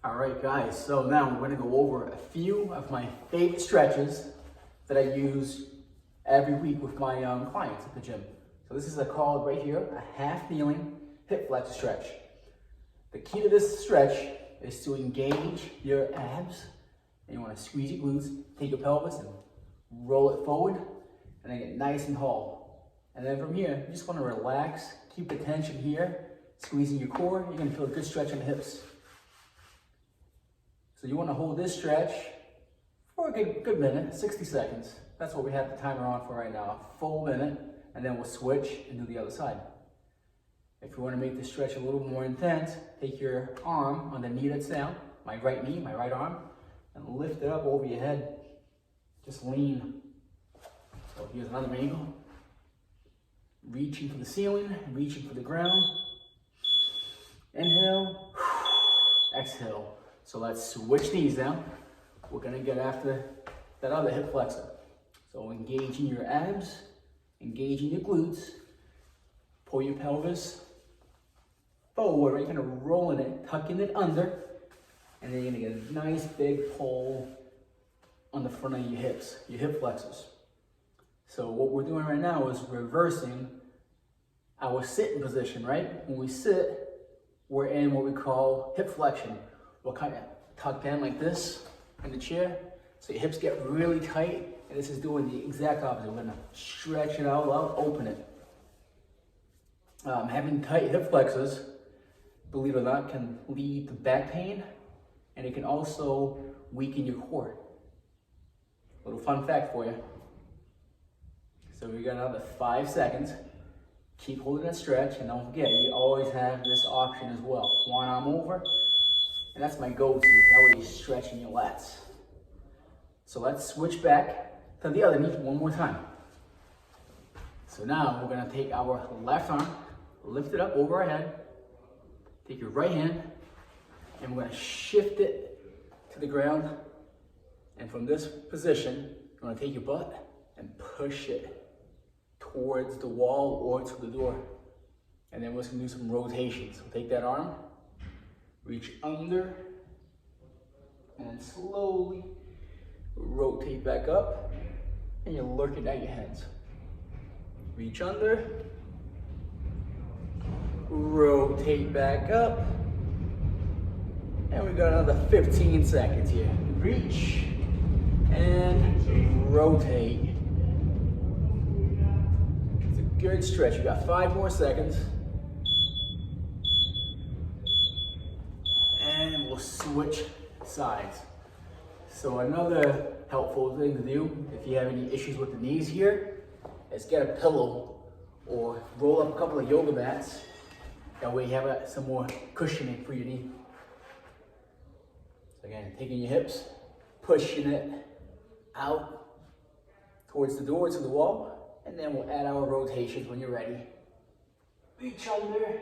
All right, guys, so now we're gonna go over a few of my favorite stretches that I use every week with my clients at the gym. So this is called right here, a half kneeling hip flexor stretch. The key to this stretch is to engage your abs, and you wanna squeeze your glutes, take your pelvis and roll it forward, and then get nice and tall. And then from here, you just wanna relax, keep the tension here, squeezing your core. You're gonna feel a good stretch in the hips. So you want to hold this stretch for a good minute, 60 seconds. That's what we have the timer on for right now, a full minute, and then we'll switch and do the other side. If you want to make the stretch a little more intense, take your arm on the knee that's down, my right knee, my right arm, and lift it up over your head. Just lean. So here's another angle. Reaching for the ceiling, reaching for the ground. Inhale, exhale. So let's switch these now. We're gonna get after that other hip flexor. So engaging your abs, engaging your glutes, pull your pelvis forward, right? Kind of rolling it, tucking it under, and then you're gonna get a nice big pull on the front of your hips, your hip flexors. So what we're doing right now is reversing our sitting position, right? When we sit, we're in what we call hip flexion. We'll kind of tuck in like this in the chair, so your hips get really tight, and this is doing the exact opposite. We're gonna stretch it out, open it. Having tight hip flexors, believe it or not, can lead to back pain, and it can also weaken your core. Little fun fact for you. So we got another 5 seconds. Keep holding that stretch, and don't forget, you always have this option as well. One arm over. And that's my go-to, that way you're stretching your lats. So let's switch back to the other knee one more time. So now we're gonna take our left arm, lift it up over our head, take your right hand, and we're gonna shift it to the ground. And from this position, you're gonna take your butt and push it towards the wall or to the door. And then we're just gonna do some rotations. So take that arm, reach under, and slowly rotate back up, and you're looking at your hands. Reach under, rotate back up, and we got another 15 seconds here. Reach, and rotate. It's a good stretch. You got 5 more seconds. And we'll switch sides. So another helpful thing to do, if you have any issues with the knees here, is get a pillow or roll up a couple of yoga mats. That way you have some more cushioning for your knee. So again, taking your hips, pushing it out towards the door, to the wall, and then we'll add our rotations when you're ready. Reach under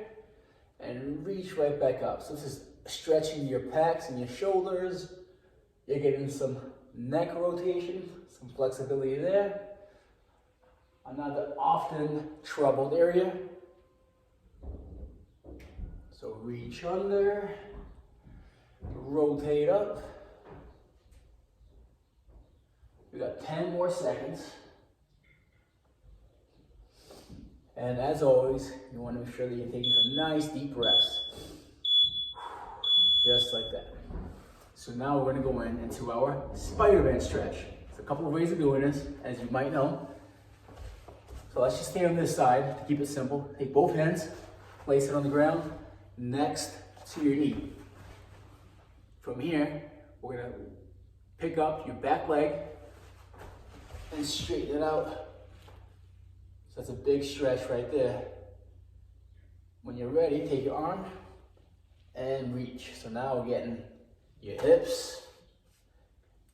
and reach right back up. So this is stretching your pecs and your shoulders. You're getting some neck rotation, some flexibility there. Another often troubled area. So reach under, rotate up. We got 10 more seconds. And as always, you want to make sure that you're taking some nice deep breaths. Just like that. So now we're going to go into our Spiderman stretch. There's a couple of ways of doing this, as you might know. So let's just stay on this side to keep it simple. Take both hands, place it on the ground next to your knee. From here, we're going to pick up your back leg and straighten it out. So that's a big stretch right there. When you're ready, take your arm and reach. So now we're getting your hips,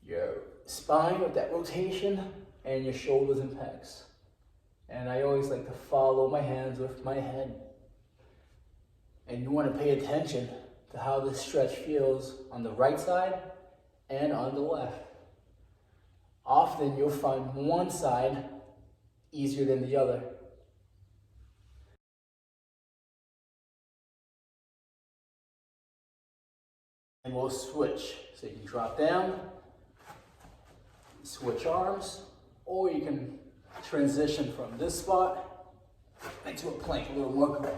your spine with that rotation, and your shoulders and pecs. And I always like to follow my hands with my head. And you want to pay attention to how this stretch feels on the right side and on the left. Often you'll find one side easier than the other. And we'll switch. So you can drop down, switch arms, or you can transition from this spot into a plank, a little more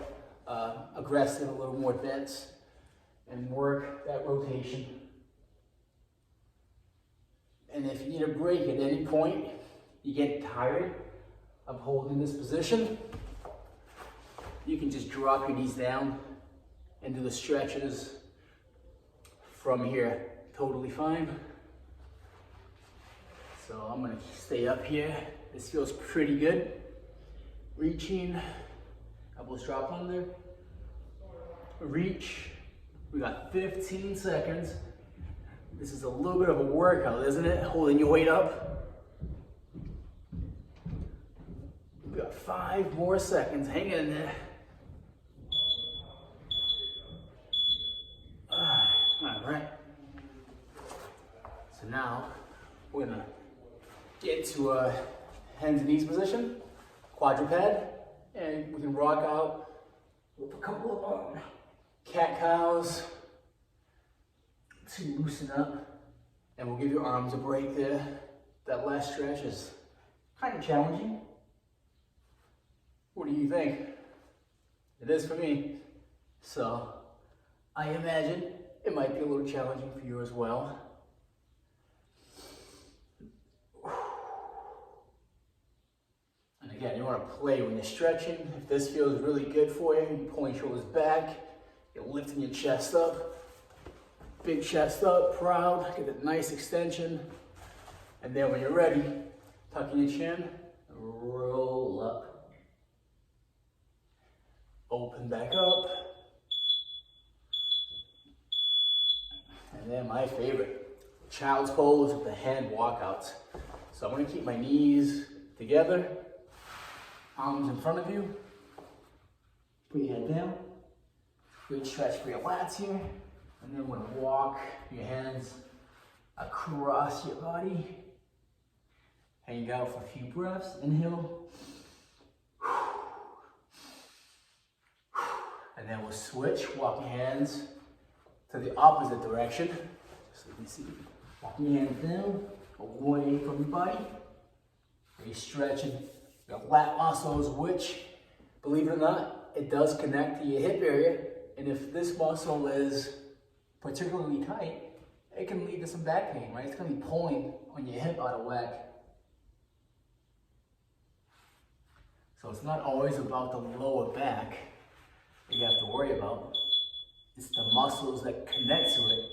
aggressive, a little more dense, and work that rotation. And if you need a break at any point, you get tired of holding this position, you can just drop your knees down and do the stretches from here. Totally fine. So I'm gonna stay up here. This feels pretty good. Reaching, elbows drop under. Reach, we got 15 seconds. This is a little bit of a workout, isn't it? Holding your weight up. We got 5 more seconds, hang in there. All right. So now we're gonna get to a hands and knees position, quadruped, and we can rock out with a couple of cat cows to loosen up, and we'll give your arms a break there. That last stretch is kind of challenging. What do you think? It is for me. So I imagine it might be a little challenging for you as well. And again, you want to play when you're stretching. If this feels really good for you, you're pulling your shoulders back, you're lifting your chest up, big chest up, proud, get that nice extension. And then when you're ready, tuck in your chin, roll up. Open back up. And then my favorite, child's pose with the hand walkouts. So I'm gonna keep my knees together, arms in front of you. Put your head down. Good stretch for your lats here. And then we're gonna walk your hands across your body. Hang out for a few breaths. Inhale. And then we'll switch, walk your hands to the opposite direction. So you can see, walking your hands down, away from your body. You're stretching your lat muscles, which, believe it or not, it does connect to your hip area. And if this muscle is particularly tight, it can lead to some back pain, right? It's gonna be pulling on your hip out of whack. So it's not always about the lower back that you have to worry about. It's the muscles that connect to it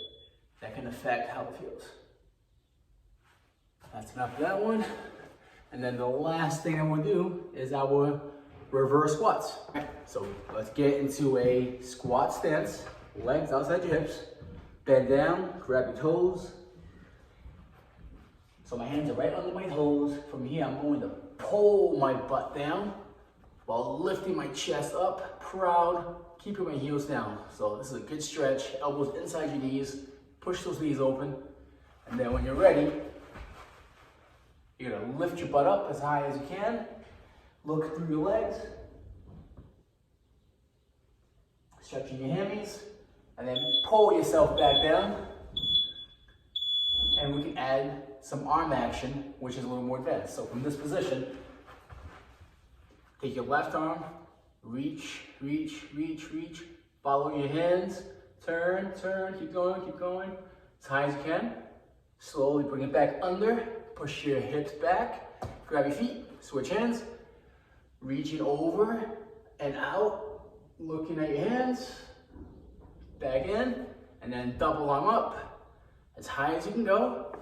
that can affect how it feels. That's enough of that one. And then the last thing I'm gonna do is our reverse squats. So let's get into a squat stance. Legs outside your hips. Bend down, grab your toes. So my hands are right under my toes. From here, I'm going to pull my butt down while lifting my chest up, proud, keeping my heels down. So this is a good stretch. Elbows inside your knees. Push those knees open. And then when you're ready, you're gonna lift your butt up as high as you can. Look through your legs. Stretching your hammies. And then pull yourself back down. And we can add some arm action, which is a little more advanced. So from this position, take your left arm, reach, reach, reach, reach. Follow your hands, turn, turn, keep going, as high as you can. Slowly bring it back under, push your hips back, grab your feet, switch hands, reaching over and out, looking at your hands, back in, and then double arm up, as high as you can go.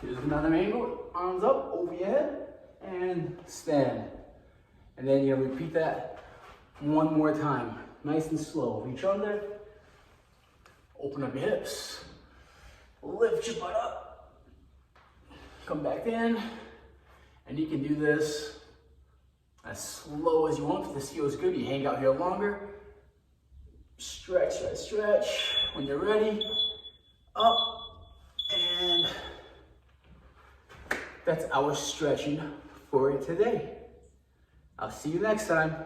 Here's another angle, arms up, over your head, and stand. And then you'll repeat that one more time, nice and slow. Reach under, open up your hips, lift your butt up, come back in, and you can do this as slow as you want. If this feels good, you hang out here longer. Stretch, stretch, stretch. When you're ready, up, and that's our stretching for today. I'll see you next time.